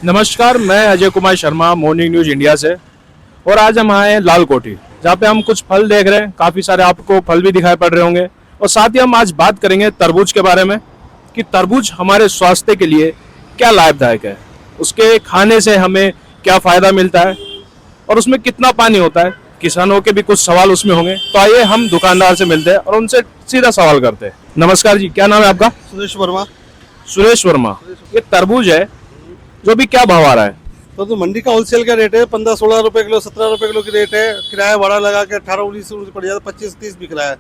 नमस्कार, मैं Ajay Kumar Sharma morning news India से। और आज हम आए हैं लाल कोठी, जहाँ पे हम कुछ फल देख रहे हैं। काफ़ी सारे आपको फल भी दिखाई पड़ रहे होंगे। और साथ ही हम आज बात करेंगे तरबूज के बारे में कि तरबूज हमारे स्वास्थ्य के लिए क्या लाभदायक है, उसके खाने से हमें क्या फ़ायदा मिलता है और उसमें कितना पानी होता है। किसानों के भी कुछ सवाल उसमें होंगे, तो आइए हम दुकानदार से मिलते हैं और उनसे सीधा सवाल करते हैं। नमस्कार जी, क्या नाम है आपका? सुरेश वर्मा। सुरेश वर्मा। ये तरबूज है जो भी क्या भाव आ रहा है? तो मंडी का होलसेल का रेट है 15-16 रुपए किलो, 17 रुपए किलो की रेट है। किराया भाड़ा लगा के 18-19 रुपये पड़ जाता है, 25-30 बिक रहा है।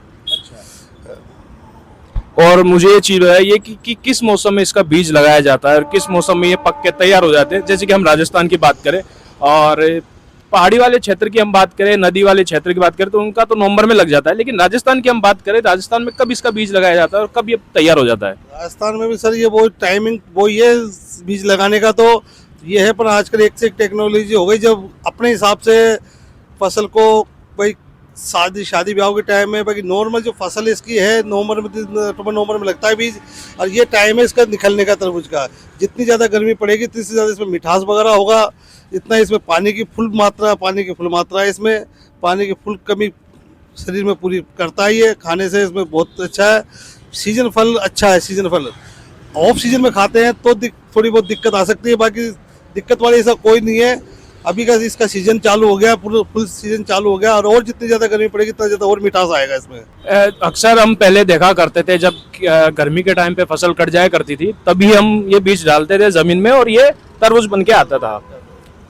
और मुझे ये चीज है ये कि किस मौसम में इसका बीज लगाया जाता है और किस मौसम में ये पक के तैयार हो जाते हैं। जैसे कि हम राजस्थान की बात करें और पहाड़ी वाले क्षेत्र की हम बात करें, नदी वाले क्षेत्र की बात करें, तो उनका तो नवंबर में लग जाता है। लेकिन राजस्थान की हम बात करें, राजस्थान में कब इसका बीज लगाया जाता है और कब ये तैयार हो जाता है? राजस्थान में भी सर ये वो टाइमिंग वो ये बीज लगाने का तो ये है, पर आजकल एक से एक टेक्नोलॉजी हो गई। जब अपने हिसाब से फसल को भाई शादी ब्याह के टाइम में भाई नॉर्मल जो फसल इसकी है नवंबर में लगता है बीज। और ये टाइम है इसका निकलने का तरबूज का। जितनी ज़्यादा गर्मी पड़ेगी उतनी ज़्यादा इसमें मिठास वगैरह होगा। इतना इसमें पानी की फुल मात्रा है। इसमें पानी की फुल कमी शरीर में पूरी करता है। ये खाने से इसमें बहुत अच्छा है। सीजन फल अच्छा है। सीजन फल ऑफ सीजन में खाते हैं तो थोड़ी बहुत दिक्कत आ सकती है, बाकी दिक्कत वाली ऐसा कोई नहीं है। अभी का इसका सीजन चालू हो गया, पूरा फुल सीजन चालू हो गया। और जितनी ज़्यादा गर्मी पड़ेगी उतना ज़्यादा और मिठास आएगा इसमें। अक्सर हम पहले देखा करते थे जब गर्मी के टाइम पे फसल कट जाया करती थी, तभी हम ये बीज डालते थे जमीन में और ये तरबूज बन के आता था।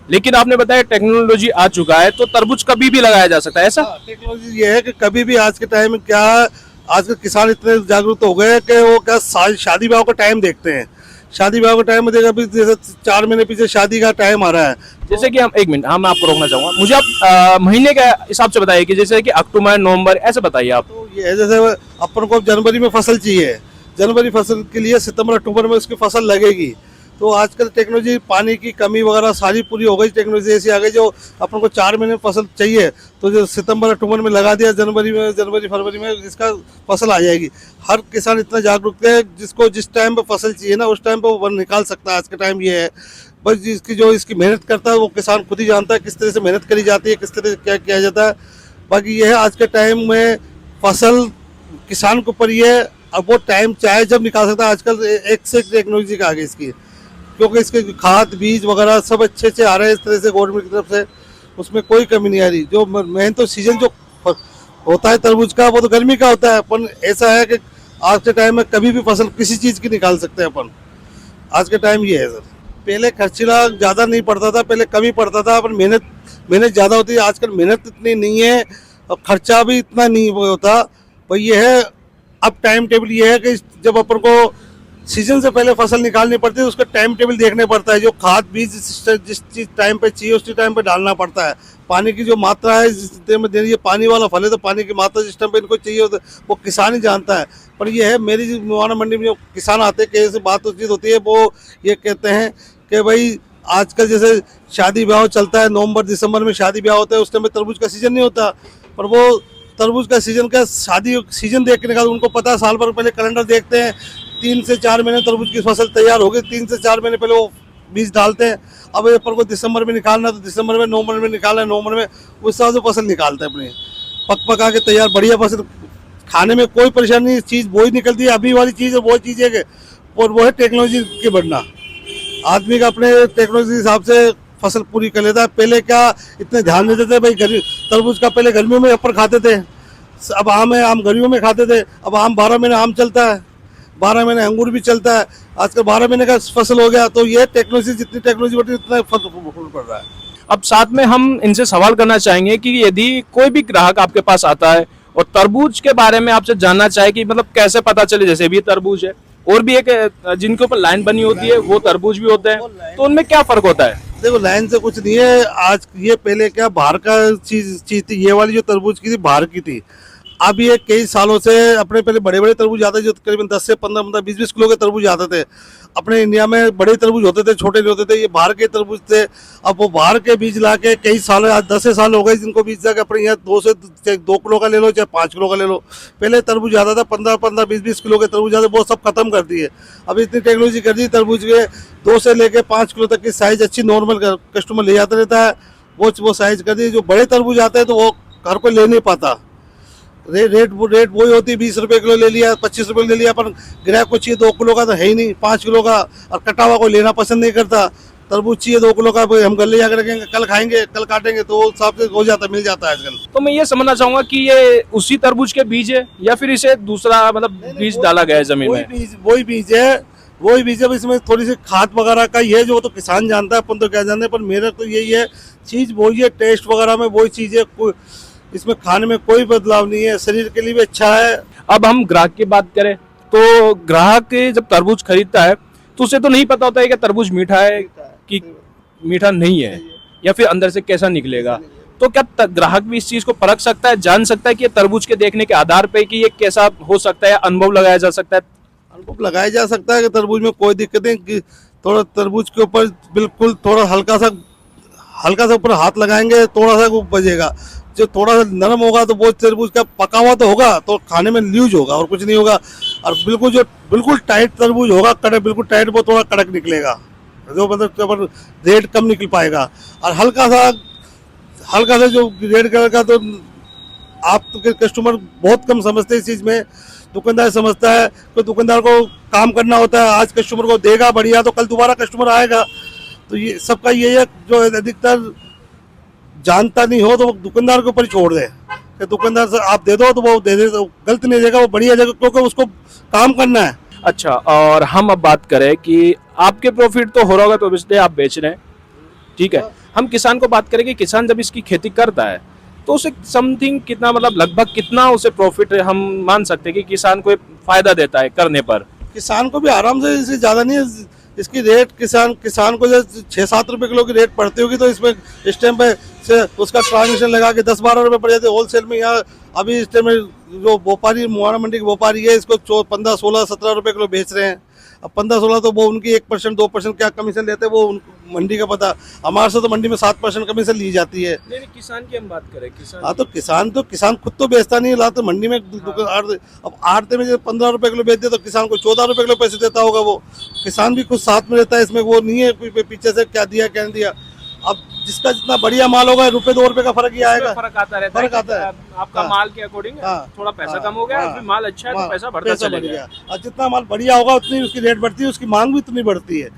लेकिन आपने बताया टेक्नोलॉजी आ चुका है, तो तरबूज कभी भी लगाया जा सकता है, ऐसा? टेक्नोलॉजी ये है कि कभी भी आज के टाइम में क्या, आज के किसान इतने जागरूक हो गए कि वो क्या शादी ब्याह का टाइम देखते हैं। शादी ब्याह का टाइम में देखा, अभी जैसे 4 महीने पीछे शादी का टाइम आ रहा है। जैसे कि हम एक मिनट, मैं आपको रोकना चाहूंगा। मुझे आप महीने के हिसाब से बताइए कि जैसे कि अक्टूबर नवंबर ऐसे बताइए आप। तो ये है जैसे अपन को जनवरी में फसल चाहिए, जनवरी फसल के लिए सितंबर अक्टूबर में उसकी फसल लगेगी। तो आजकल टेक्नोलॉजी पानी की कमी वगैरह सारी पूरी हो गई। टेक्नोलॉजी ऐसी आ गई जो अपन को 4 महीने फसल चाहिए तो जो सितंबर अक्टूबर में लगा दिया, जनवरी फरवरी में इसका फसल आ जाएगी। हर किसान इतना जागरूक है, जिसको जिस टाइम पे फसल चाहिए ना उस टाइम पे वो निकाल सकता है। आज के टाइम ये है, बस इसकी मेहनत करता है वो किसान खुद ही जानता है किस तरह से मेहनत करी जाती है, किस तरह से क्या किया जाता है। बाकी ये है आज के टाइम में फसल किसान के ऊपर ये है। अब वो टाइम चाहे जब निकाल सकता है। आजकल एक से एक टेक्नोलॉजी का आगे इसकी, क्योंकि इसके खाद बीज वगैरह सब अच्छे से आ रहे हैं इस तरह से गवर्नमेंट की तरफ से, उसमें कोई कमी नहीं आ रही। जो मेन तो सीजन जो होता है तरबूज का वो तो गर्मी का होता है। अपन ऐसा है कि आज के टाइम में कभी भी फसल किसी चीज़ की निकाल सकते हैं अपन। आज के टाइम ये है सर। पहले खर्चीला ज़्यादा नहीं पड़ता था, पहले कम ही पड़ता था, अपन मेहनत ज़्यादा होती है। आजकल मेहनत इतनी नहीं है और खर्चा भी इतना नहीं होता। पर ये है, अब टाइम टेबल ये है कि जब अपन को सीजन से पहले फसल निकालनी पड़ती है, उसका टाइम टेबल देखने पड़ता है। जो खाद बीज जिस चीज टाइम पे चाहिए उसी टाइम पे डालना पड़ता है। पानी की जो मात्रा है जिस टाइम में देनी है, पानी वाला फल है तो पानी की मात्रा जिस टाइम पे इनको चाहिए वो किसान ही जानता है। पर ये है, मेरी मुआना मंडी में जो किसान आते हैं कैसे बातचीत होती है, वो ये कहते हैं कि भाई आजकल जैसे शादी ब्याह चलता है, नवंबर दिसंबर में शादी ब्याह होता है, उस टाइम में तरबूज का सीजन नहीं होता। पर वो तरबूज का सीजन का शादी सीजन देख के निकाल, उनको पता है, साल भर पहले कैलेंडर देखते हैं। 3 से 4 महीने तरबूज की फसल तैयार हो गई, 3 से 4 महीने पहले वो बीज डालते हैं। अब अपन को दिसंबर में निकालना तो दिसंबर में, नवंबर में निकालना है नवंबर में, उस हिसाब से फसल निकालते हैं अपने पका के तैयार बढ़िया फसल। खाने में कोई परेशानी नहीं, चीज़ वही निकलती है। अभी वाली चीज़ है वो चीज़ है कि, और वो है टेक्नोलॉजी के बढ़ना। आदमी का अपने टेक्नोलॉजी के हिसाब से फसल पूरी कर लेता है। पहले क्या इतने ध्यान देते थे भाई, तरबूज का पहले गर्मियों में अपन खाते थे। अब आम है, आम गर्मियों में खाते थे। अब आम 12 महीने आम चलता है, 12 महीने अंगूर भी चलता है। आजकल 12 महीने का फसल हो गया। तो ये टेक्नोलॉजी, जितनी टेक्नोलॉजी बढ़ती है उतना फल पड़ रहा है। अब साथ में हम इनसे सवाल करना चाहेंगे कि यदि कोई भी ग्राहक आपके पास आता है और तरबूज के बारे में आपसे जानना चाहे कि मतलब कैसे पता चले, जैसे भी तरबूज है और भी एक जिनके ऊपर लाइन बनी होती है वो तरबूज भी होते हैं, तो उनमें क्या फर्क होता है? देखो, लाइन से कुछ नहीं है। आज ये पहले क्या बाहर का चीज थी, ये वाली जो तरबूज की थी बाहर की थी। अब ये कई सालों से अपने पहले बड़े बड़े तरबूज आते थे, जो करीबन 10 से 15 20 किलो के तरबूज आते थे। अपने इंडिया में बड़े तरबूज होते थे, छोटे नहीं होते थे, ये बाहर के तरबूज थे। अब वो बाहर के बीज ला के कई साल, आज 10 साल हो गए जिनको बीज ला के अपने यहाँ 2 किलो का ले लो, चाहे 5 किलो का ले लो। पहले तरबूज आता था 15 20 किलो के तरबूज आते, वो सब खत्म कर दिए। अब इतनी टेक्नोलॉजी कर दी, तरबूज के 2 से लेके 5 किलो तक की साइज अच्छी नॉर्मल कस्टमर ले जाता रहता है, वो साइज कर दी। जो बड़े तरबूज आते हैं तो वो हर कोई ले नहीं पाता। रेट वही होती है, 20 रुपए किलो ले लिया, 25 रुपए ले लिया, पर ग्राहक को चाहिए 2 किलो का तो है ही नहीं, 5 किलो का, और कटा हुआ कोई लेना पसंद नहीं करता। तरबूज चाहिए 2 किलो का, हम गले जाकर रखेंगे, कल खाएंगे, कल काटेंगे, तो हिसाब से हो जाता, मिल जाता है आजकल। तो मैं ये समझना चाहूंगा कि ये उसी तरबूज के बीज है या फिर इसे दूसरा मतलब बीज डाला गया है जमीन में? वही बीज है। इसमें थोड़ी सी खाद वगैरह का ये जो तो किसान जानता है, अपन तो क्या जानते हैं, पर मेरा तो यही है, चीज वही है, टेस्ट वगैरह में वही चीज है, इसमें खाने में कोई बदलाव नहीं है, शरीर के लिए भी अच्छा है। अब हम ग्राहक की बात करें तो ग्राहक जब तरबूज खरीदता है तो उसे तो नहीं पता होता है कि तरबूज मीठा है कि मीठा नहीं है, या फिर अंदर से कैसा निकलेगा। तो क्या ग्राहक भी इस चीज को परख सकता है, जान सकता है कि ये तरबूज के देखने के आधार पे कि ये कैसा हो सकता है, अनुभव लगाया जा सकता है? अनुभव लगाया जा सकता है कि तरबूज में कोई दिक्कत नहीं, कि थोड़ा तरबूज के ऊपर बिल्कुल थोड़ा हल्का सा ऊपर हाथ लगाएंगे, थोड़ा सा वो बजेगा। जो थोड़ा सा नरम होगा तो वो तरबूज का पका हुआ तो होगा, तो खाने में लूज होगा और कुछ नहीं होगा। और बिल्कुल टाइट तरबूज होगा, कड़क, बिल्कुल टाइट, वो थोड़ा कड़क निकलेगा, जो मतलब रेट कम निकल पाएगा। और हल्का सा जो रेड कलर का, तो आप तो कस्टमर बहुत कम समझते हैं इस चीज में, दुकानदार समझता है। तो दुकानदार को काम करना होता है, आज कस्टमर को देगा बढ़िया तो कल दोबारा कस्टमर आएगा। तो ये सबका ये है, जो अधिकतर जानता नहीं हो तो वो दुकानदार के ऊपर छोड़ दे, कि दुकानदार से आप दे दो तो वो दे दे, तो गलत नहीं देगा, वो बढ़िया देगा, क्योंकि उसको काम करना है। अच्छा, और हम अब बात करें कि आपके प्रॉफिट तो हो रहा होगा, तो इसलिए आप बेच रहे हैं, ठीक है। हम किसान को बात करें कि किसान जब इसकी खेती करता है तो उसे समथिंग कितना, मतलब लगभग कितना उसे प्रॉफिट हम मान सकते हैं कि किसान को फायदा देता है करने पर? किसान को भी आराम से, इससे ज़्यादा नहीं है इसकी रेट। किसान को जब 6-7 रुपए किलो की रेट पड़ती होगी, तो इसमें इस टाइम पे से उसका ट्रांजेक्शन लगा के 10-12 रुपए पड़ जाते होलसेल में। यहाँ अभी इस टाइम में जो व्यापारी, मुहाना मंडी के व्यापारी है, इसको 15, 16, 17 रुपए किलो बेच रहे हैं। अब 15-16 तो वो उनकी 1%, 2% क्या कमीशन लेते हैं, वो मंडी का पता। हमारे से तो मंडी में 7% कमीशन ली जाती है। नहीं, किसान की हम बात करें, किसान। हाँ, तो किसान खुद तो बेचता नहीं, लाते मंडी में। अब आड़ते में जो 15 रुपए किलो बेचते तो किसान को 14 रुपए किलो पैसे देता होगा। वो किसान भी खुद साथ में रहता है इसमें, वो नहीं है पीछे से क्या दिया क्या नहीं दिया। अब जिसका जितना बढ़िया माल होगा, ₹1-2 का फर्क ही आएगा, फर्क आता रहता है। आपका हाँ, माल के अकॉर्डिंग थोड़ा पैसा कम हो गया, फिर माल अच्छा है तो पैसा बढ़ता चलेगा। और जितना माल बढ़िया होगा उतनी उसकी रेट बढ़ती है, उसकी मांग भी उतनी बढ़ती है।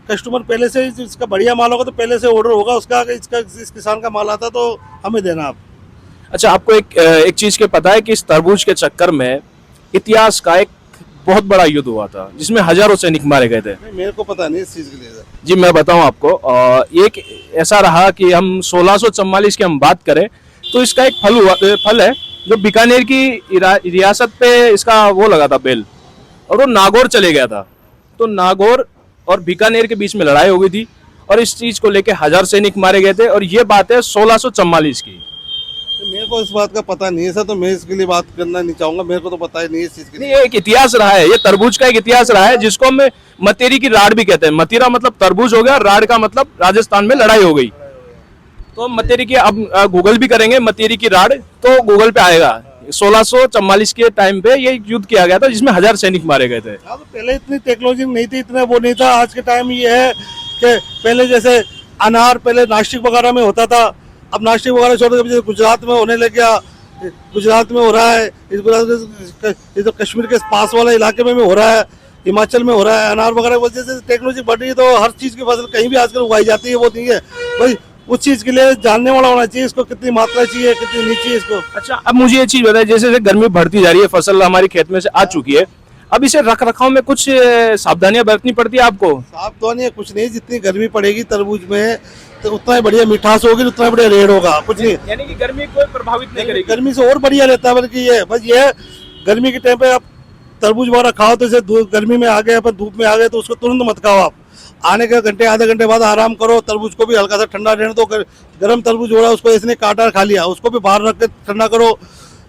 कस्टमर पहले से, इसका बढ़िया माल होगा तो पहले से ऑर्डर होगा उसका, इस किसान का माल आता तो हमें देना आप। अच्छा, आपको एक चीज के पता है कि इस तरबूज के चक्कर में इतिहास का एक बहुत बड़ा युद्ध हुआ था जिसमें हजारों सैनिक मारे गए थे? मेरे को पता नहीं इस चीज के लिए। जी मैं बताऊं आपको, एक ऐसा रहा कि हम 1644 की हम बात करें तो इसका एक फल है जो बीकानेर की रियासत पे इसका वो लगा था बेल, और वो नागौर चले गया था। तो नागौर और बीकानेर के बीच में लड़ाई हो गई थी और इस चीज को लेके 1000 सैनिक मारे गए थे, और ये बात है 1644 की। मेरे को इस बात का पता नहीं है सर, तो मैं इसके लिए बात करना नहीं चाहूंगा, मेरे को तो पता ही नहीं है इस चीज के लिए। नहीं, एक इतिहास रहा है, ये तरबूज का एक इतिहास रहा है जिसको हम मतेरी की राड़ भी कहते हैं। मतीरा मतलब तरबूज हो गया, राड़ का मतलब राजस्थान में लड़ाई हो गई। तो मतेरी की, अब गूगल भी करेंगे मतेरी की राड़ तो गूगल पे आएगा। 1644 के टाइम पे ये युद्ध किया गया था जिसमें 1000 सैनिक मारे गए थे। तो पहले इतनी टेक्नोलॉजी नहीं थी, इतना वो नहीं था। आज के टाइम ये है कि पहले जैसे अनार पहले नासिक वगैरह में होता था, अब नासिक वगैरह छोड़ के गुजरात में होने लग गया। गुजरात में हो रहा है, इस तो कश्मीर के पास वाले इलाके में भी हो रहा है, हिमाचल में हो रहा है। अनार वगैरह वजह से टेक्नोलॉजी बढ़ रही है, तो हर चीज़ की फसल कहीं भी आजकल उगाई जाती है। वो नहीं है भाई, उस चीज़ के लिए जानने वाला होना चाहिए, इसको कितनी मात्रा चाहिए, कितनी नहीं चाहिए इसको। अच्छा, अब मुझे ये चीज बताइए, जैसे जैसे गर्मी बढ़ती जा रही है, फसल हमारी खेत में से आ चुकी है, अब इसे रख रखाव में कुछ सावधानियां बरतनी पड़ती है आपको? सावधानियां कुछ नहीं, जितनी गर्मी पड़ेगी तरबूज में तो उतना ही बढ़िया मिठास होगी, उतना ही बढ़िया रेट होगा। कुछ नहीं, यानी कि गर्मी कोई प्रभावित नहीं करेगी, गर्मी से और बढ़िया रहता है। बल्कि ये बस ये गर्मी के टाइम पे आप तरबूज वगैरह खाओ तो इसे गर्मी में आ गए, अपन धूप में आ गए तो उसको तुरंत मत खाओ। आप आने के घंटे आधे घंटे बाद आराम करो, तरबूज को भी हल्का सा ठंडा रहने दो। गर्म तरबूज हो रहा है उसको इसने काटा खा लिया, उसको भी बाहर रख के ठंडा करो।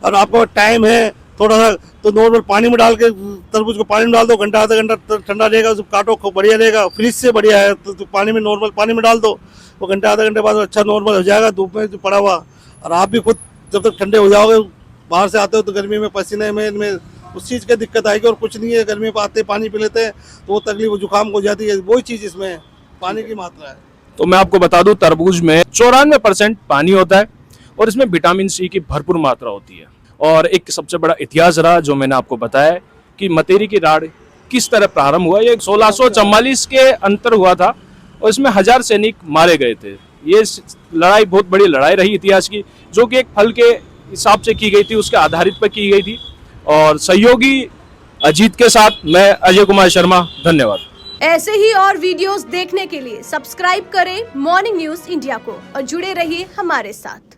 और आपको टाइम है थोड़ा सा तो नॉर्मल पानी में डाल के तरबूज को पानी में डाल दो, घंटा आधा घंटा ठंडा रहेगा, उसको काटो खूब बढ़िया रहेगा। फ्रिज से बढ़िया है तो पानी में नॉर्मल पानी में डाल दो, वो घंटा आधा घंटे बाद अच्छा नॉर्मल हो जाएगा धूप में जो पड़ा हुआ। और आप भी खुद जब तक ठंडे हो जाओगे, बाहर से आते हो तो गर्मी में पसीने में इनमें उस चीज़ की दिक्कत आएगी और कुछ नहीं है। गर्मी में आते पानी पी लेते हैं तो वो तकलीफ जुकाम हो जाती है, वही चीज़ इसमें है, पानी की मात्रा है। तो मैं आपको बता दूं तरबूज में 94% पानी होता है और इसमें विटामिन सी की भरपूर मात्रा होती है। और एक सबसे बड़ा इतिहास रहा जो मैंने आपको बताया कि मतेरी की राड़ किस तरह प्रारंभ हुआ। ये 1644 के अंतर हुआ था और इसमें 1000 सैनिक मारे गए थे। ये लड़ाई बहुत बड़ी लड़ाई रही इतिहास की, जो कि एक फल के हिसाब से की गई थी, उसके आधारित पर की गई थी। और सहयोगी अजीत के साथ मैं अजय कुमार शर्मा, धन्यवाद। ऐसे ही और वीडियोस देखने के लिए सब्सक्राइब करें मॉर्निंग न्यूज इंडिया को और जुड़े रहिए हमारे साथ।